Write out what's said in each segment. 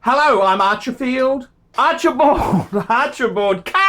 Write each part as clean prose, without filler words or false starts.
Hello, I'm Archfield. Archibald, Archibald, cut!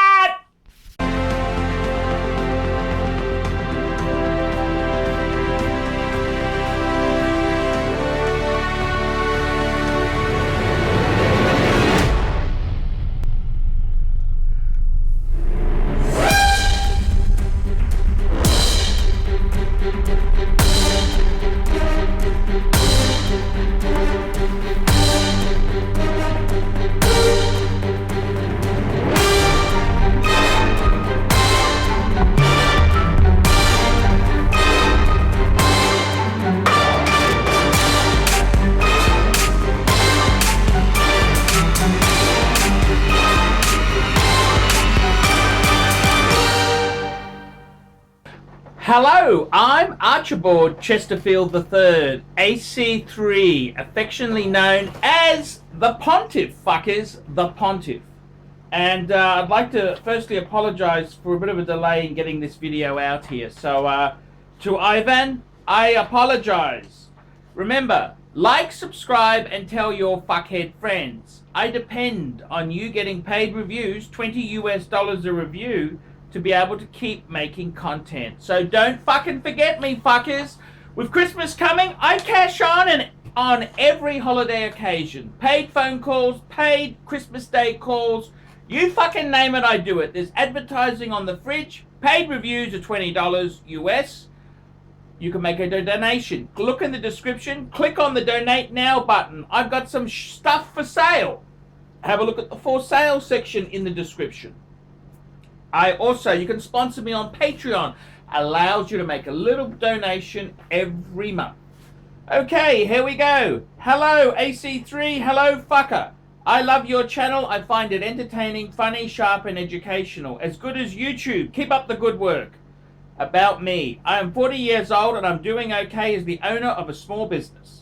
Hello, I'm Archibald Chesterfield III, AC3, affectionately known as the Pontiff, fuckers, the Pontiff. And I'd like to firstly apologize for a bit of a delay in getting this video out here. So, to Ivan, I apologize. Remember, like, subscribe, and tell your fuckhead friends. I depend on you getting paid reviews, $20 a review, to be able to keep making content. So don't fucking forget me, fuckers. With Christmas coming, I cash on every holiday occasion. Paid phone calls, paid Christmas Day calls. You fucking name it, I do it. There's advertising on the fridge. Paid reviews are $20 US. You can make a donation. Look in the description. Click on the donate now button. I've got some stuff for sale. Have a look at the for sale section in the description. You can sponsor me on Patreon. Allows you to make a little donation every month. Okay, here we go. Hello, AC3. Hello, fucker. I love your channel. I find it entertaining, funny, sharp, and educational. As good as YouTube. Keep up the good work. About me. I am 40 years old and I'm doing okay as the owner of a small business.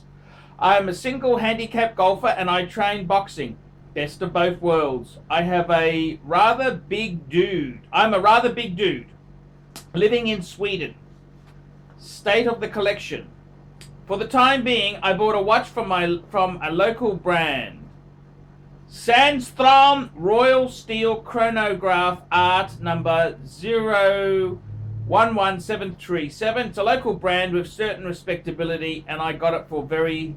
I am a single handicap golfer and I train boxing. Best of both worlds. I'm a rather big dude living in Sweden. State of the collection. For the time being, I bought a watch from a local brand. Sandstrom Royal Steel Chronograph Art number 011737. It's a local brand with certain respectability and I got it for a very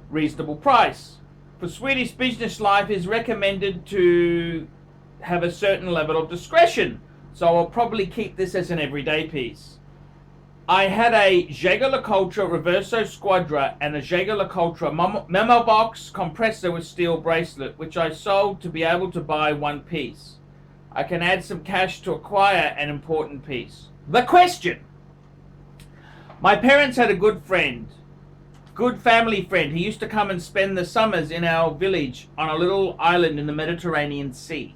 reasonable price. For Swedish business life is recommended to have a certain level of discretion, so I'll probably keep this as an everyday piece. I had a Jaeger-LeCoultre Reverso Squadra and a Jaeger-LeCoultre memo box compressor with steel bracelet, which I sold to be able to buy one piece. I can add some cash to acquire an important piece. The question. My parents had a good family friend. He used to come and spend the summers in our village on a little island in the Mediterranean Sea.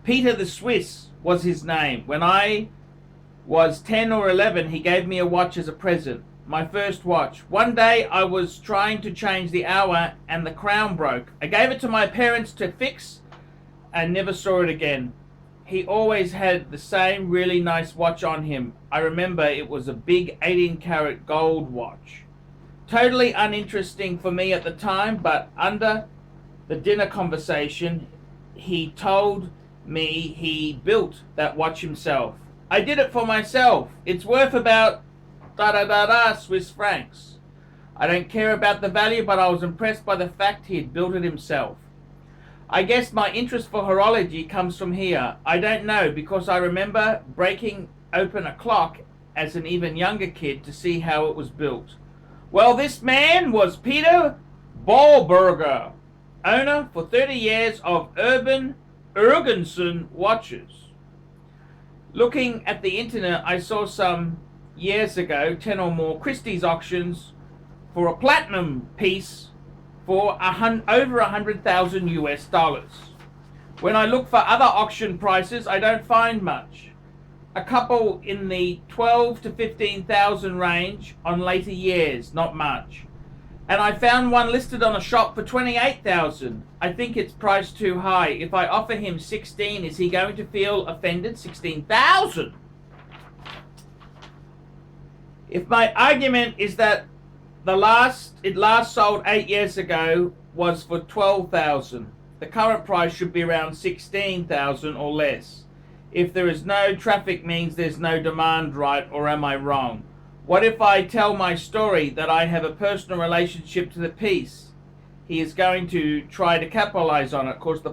Peter the Swiss was his name. When I was 10 or 11, he gave me a watch as a present. My first watch. One day I was trying to change the hour and the crown broke. I gave it to my parents to fix and never saw it again. He always had the same really nice watch on him. I remember it was a big 18-karat gold watch. Totally uninteresting for me at the time, but under the dinner conversation, he told me he built that watch himself. I did it for myself. It's worth about Swiss francs. I don't care about the value, but I was impressed by the fact he had built it himself. I guess my interest for horology comes from here. I don't know, because I remember breaking open a clock as an even younger kid to see how it was built. Well, this man was Peter Ballberger, owner for 30 years of Urban Jurgensen watches. Looking at the internet, I saw some years ago, 10 or more Christie's auctions for a platinum piece for over 100,000 US dollars. When I look for other auction prices, I don't find much. A couple in the 12 to 15,000 range on later years, not much. And I found one listed on a shop for 28,000. I think it's priced too high. If I offer him 16, is he going to feel offended? 16,000. If my argument is that It last sold 8 years ago was for 12,000. The current price should be around 16,000 or less. If there is no traffic, means there's no demand, right? Or am I wrong? What if I tell my story that I have a personal relationship to the piece? He is going to try to capitalize on it. Of course, the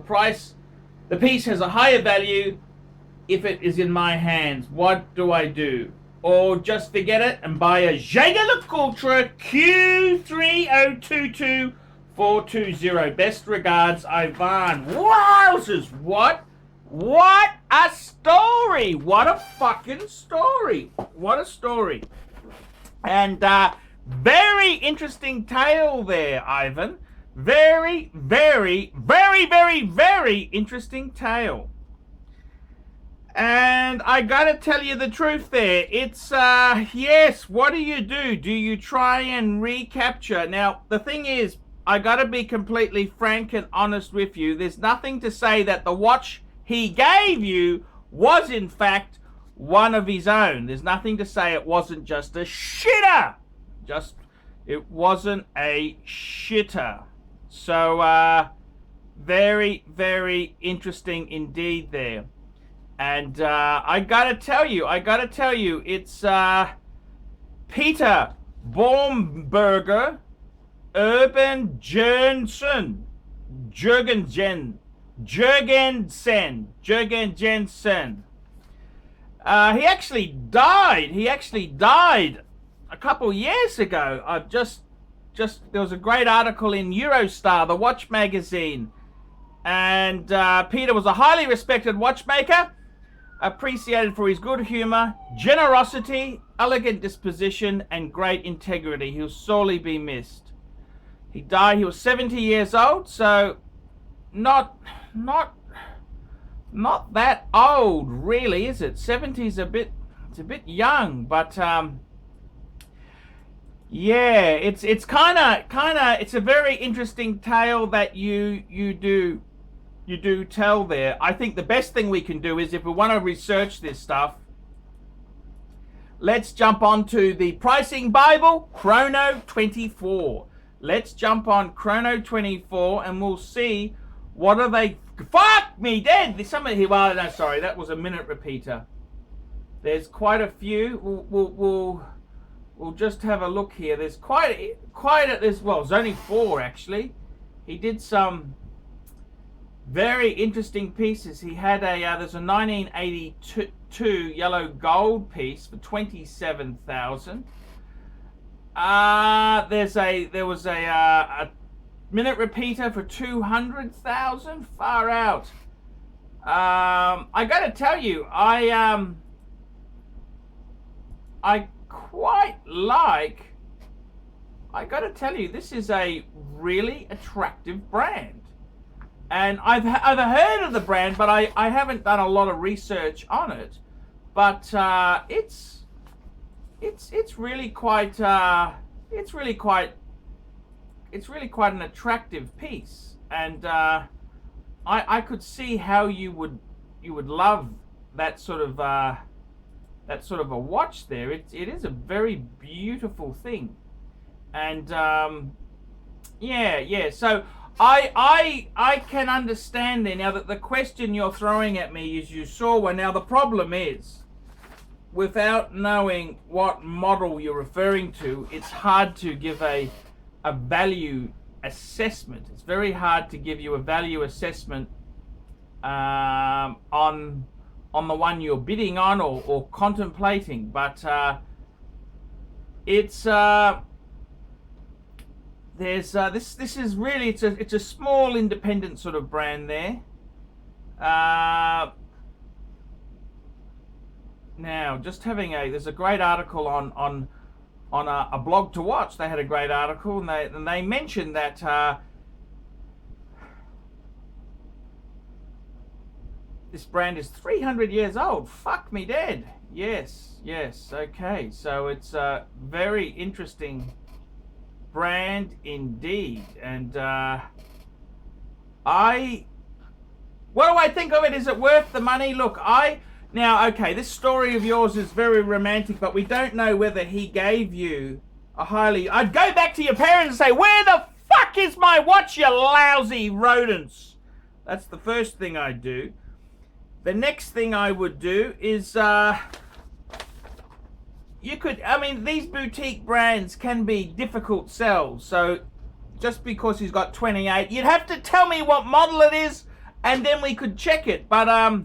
piece has a higher value if it is in my hands. What do I do? Or just forget it and buy a Jaeger-LeCoultre Q3022420. Best regards, Ivan. Wowzers! What a story! What a fucking story! What a story! And very interesting tale there, Ivan. Very, very, very, very, very interesting tale. And I gotta tell you the truth there. It's, yes, what do? Do you try and recapture? Now, the thing is, I gotta be completely frank and honest with you. There's nothing to say that the watch he gave you was, in fact, one of his own. There's nothing to say it wasn't just a shitter. It wasn't a shitter. So, very, very interesting indeed there. And I gotta tell you, it's Peter Baumberger, Urban Jurgensen. He actually died a couple years ago. There was a great article in Eurostar, the watch magazine, and Peter was a highly respected watchmaker, appreciated for his good humor, generosity, elegant disposition, and great integrity. He will sorely be missed. He died. He was 70 years old, so not that old, really, is it? 70's it's a bit young, but yeah, it's kind of it's a very interesting tale that you do tell there. I think the best thing we can do is, if we want to research this stuff, let's jump onto the pricing Bible, Chrono 24. Let's jump on Chrono 24 and we'll see what are they. Fuck me dead. There's somebody here. Well, no, sorry, that was a minute repeater. There's quite a few. We'll just have a look here. There's quite a there's only 4 actually. He did some very interesting pieces. He had there's a 1982 yellow gold piece for 27,000. There was a minute repeater for 200,000. Far out. I gotta tell you, I quite like. I gotta tell you, this is a really attractive brand, and I've heard of the brand, but I haven't done a lot of research on it. But it's really quite an attractive piece, and I could see how you would love that sort of a watch there. It is a very beautiful thing, and yeah. So I can understand there now that the question you're throwing at me is, you saw one. Now the problem is, without knowing what model you're referring to, it's hard to give a value assessment. It's very hard to give you a value assessment on the one you're bidding on or contemplating. But it's there's this is really it's a small independent sort of brand there. Now, just having there's a great article on a blog to watch. They had a great article, and they mentioned that this brand is 300 years old. Fuck me dead. Yes. Okay, so it's a very interesting brand indeed, and what do I think of it? Is it worth the money? Look, Now, okay, this story of yours is very romantic, but we don't know whether he gave you I'd go back to your parents and say, where the fuck is my watch, you lousy rodents? That's the first thing I'd do. The next thing I would do is, these boutique brands can be difficult sells. So just because he's got 28, you'd have to tell me what model it is and then we could check it. But,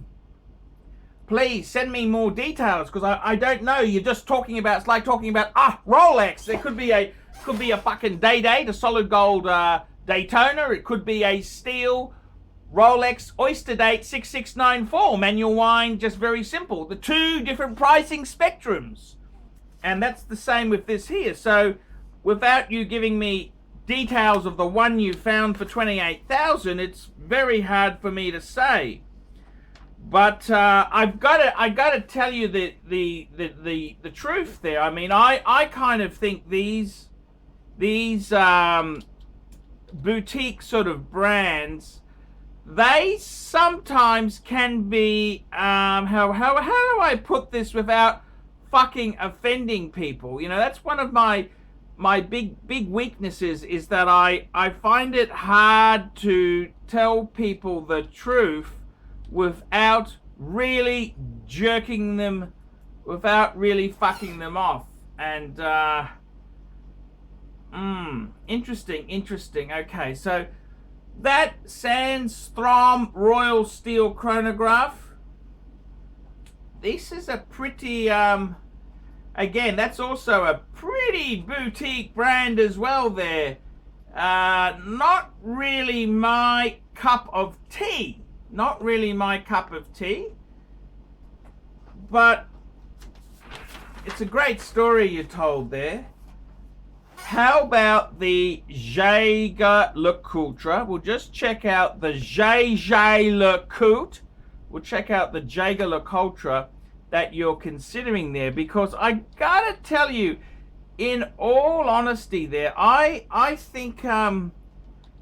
please send me more details because I don't know. You're just talking about, it's like talking about, Rolex. There could be a fucking Day-Date, a solid gold Daytona. It could be a steel Rolex Oyster Date 6694, manual wind, just very simple. The two different pricing spectrums. And that's the same with this here. So without you giving me details of the one you found for 28,000, it's very hard for me to say. But I've got to tell you the truth there. I mean, I kind of think these boutique sort of brands, they sometimes can be how do I put this without fucking offending people? You know, that's one of my big weaknesses, is that I find it hard to tell people the truth without really jerking them, without really fucking them off. And interesting. Okay, so that Sandstrom Royal Steel chronograph, this is a pretty again, that's also a pretty boutique brand as well there. Not really my cup of tea. Not really my cup of tea. But it's a great story you told there. How about the Jaeger-LeCoultre? We'll just check out the Jaeger-LeCoultre. We'll check out the Jaeger-LeCoultre that you're considering there, because I gotta tell you, in all honesty there, I think you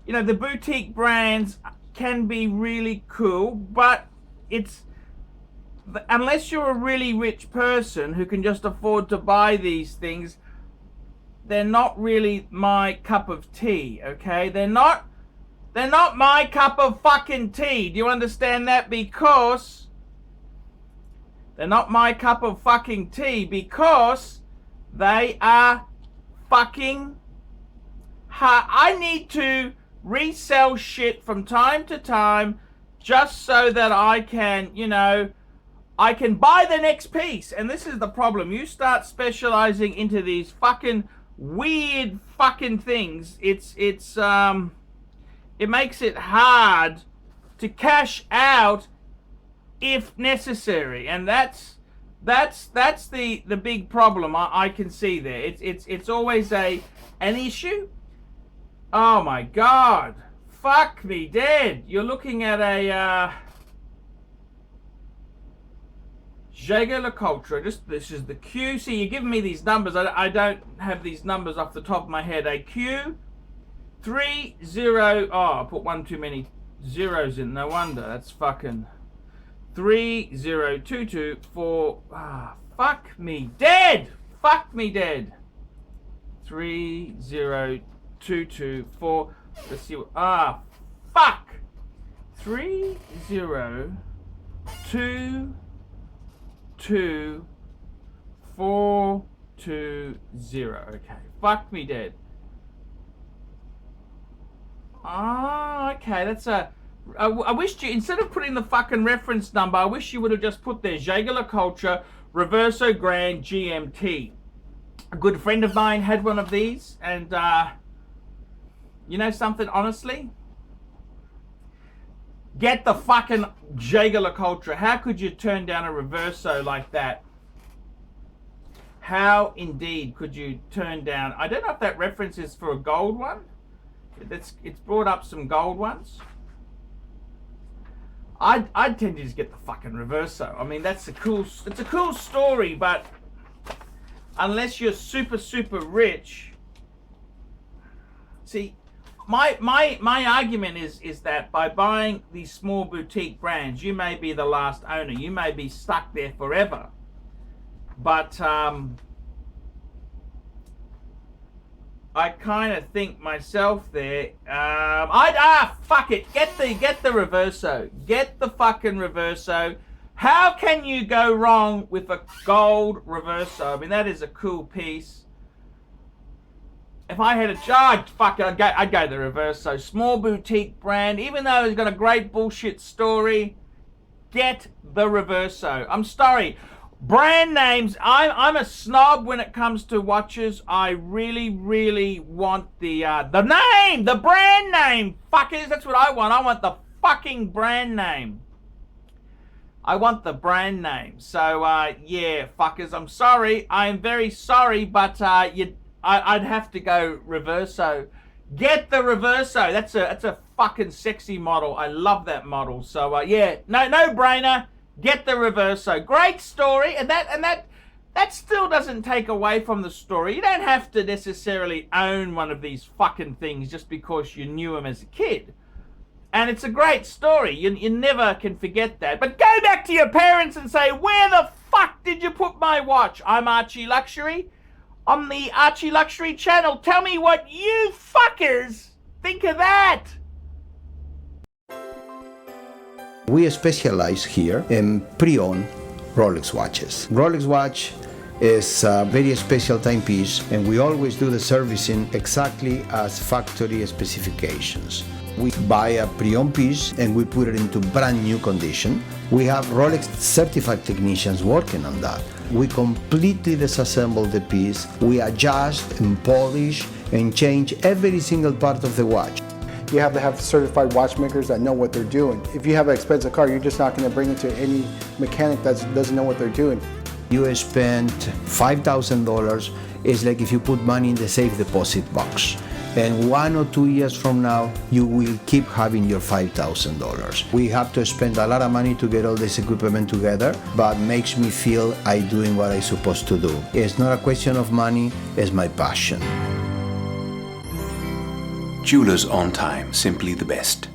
know, the boutique brands can be really cool, but it's, unless you're a really rich person who can just afford to buy these things, they're not really my cup of tea. Okay, they're not my cup of fucking tea. Do you understand that? Because they're not my cup of fucking tea, because they are fucking hard. I need to resell shit from time to time just so that I can, you know, I can buy the next piece. And this is the problem. You start specializing into these fucking weird fucking things. It makes it hard to cash out if necessary, and that's the big problem I can see there. It's always an issue. Oh my god, fuck me dead. You're looking at a Jaeger-LeCoultre. This is the Q. See, you're giving me these numbers. I don't have these numbers off the top of my head. A Q30. Oh, I put one too many zeros in. No wonder. That's fucking 30224. Fuck me dead. Fuck me dead. 30224. Let's see what. Fuck. 3022420. Okay. Fuck me dead. Okay. That's a. I wish you, instead of putting the fucking reference number, I wish you would have just put there Jaeger-LeCoultre Reverso Grand GMT. A good friend of mine had one of these, and you know something, honestly? Get the fucking Jaeger-LeCoultre. How could you turn down a Reverso like that? How indeed could you turn down? I don't know if that reference is for a gold one. It's brought up some gold ones. I'd tend to just get the fucking Reverso. I mean, it's a cool story, but unless you're super rich, see, my argument is that by buying these small boutique brands, you may be the last owner. You may be stuck there forever. But I kind of think myself there. Fuck it. Get the Reverso. Get the fucking Reverso. How can you go wrong with a gold Reverso? I mean, that is a cool piece. If I had a charge, fuck it, I'd go the Reverso. Small boutique brand, even though it's got a great bullshit story. Get the Reverso. I'm sorry. Brand names, I'm a snob when it comes to watches. I really want the name, the brand name. Fuckers, that's what I want. I want the fucking brand name. I want the brand name. So, yeah, fuckers, I'm sorry. I am very sorry, but I'd have to go Reverso. Get the Reverso. That's a fucking sexy model. I love that model. So, yeah, no brainer. Get the Reverso. Great story, and that still doesn't take away from the story. You don't have to necessarily own one of these fucking things just because you knew them as a kid. And it's a great story. You never can forget that. But go back to your parents and say, where the fuck did you put my watch? I'm ArchieLuxury on the ArchieLuxury channel. Tell me what you fuckers think of that. We specialize here in pre-owned Rolex watches. Rolex watch is a very special timepiece, and we always do the servicing exactly as factory specifications. We buy a pre-owned piece and we put it into brand new condition. We have Rolex certified technicians working on that. We completely disassemble the piece. We adjust and polish and change every single part of the watch. You have to have certified watchmakers that know what they're doing. If you have an expensive car, you're just not going to bring it to any mechanic that doesn't know what they're doing. You spend $5,000, it's like if you put money in the safe deposit box. And 1 or 2 years from now, you will keep having your $5,000. We have to spend a lot of money to get all this equipment together, but makes me feel I'm doing what I'm supposed to do. It's not a question of money, it's my passion. Jewelers on time, simply the best.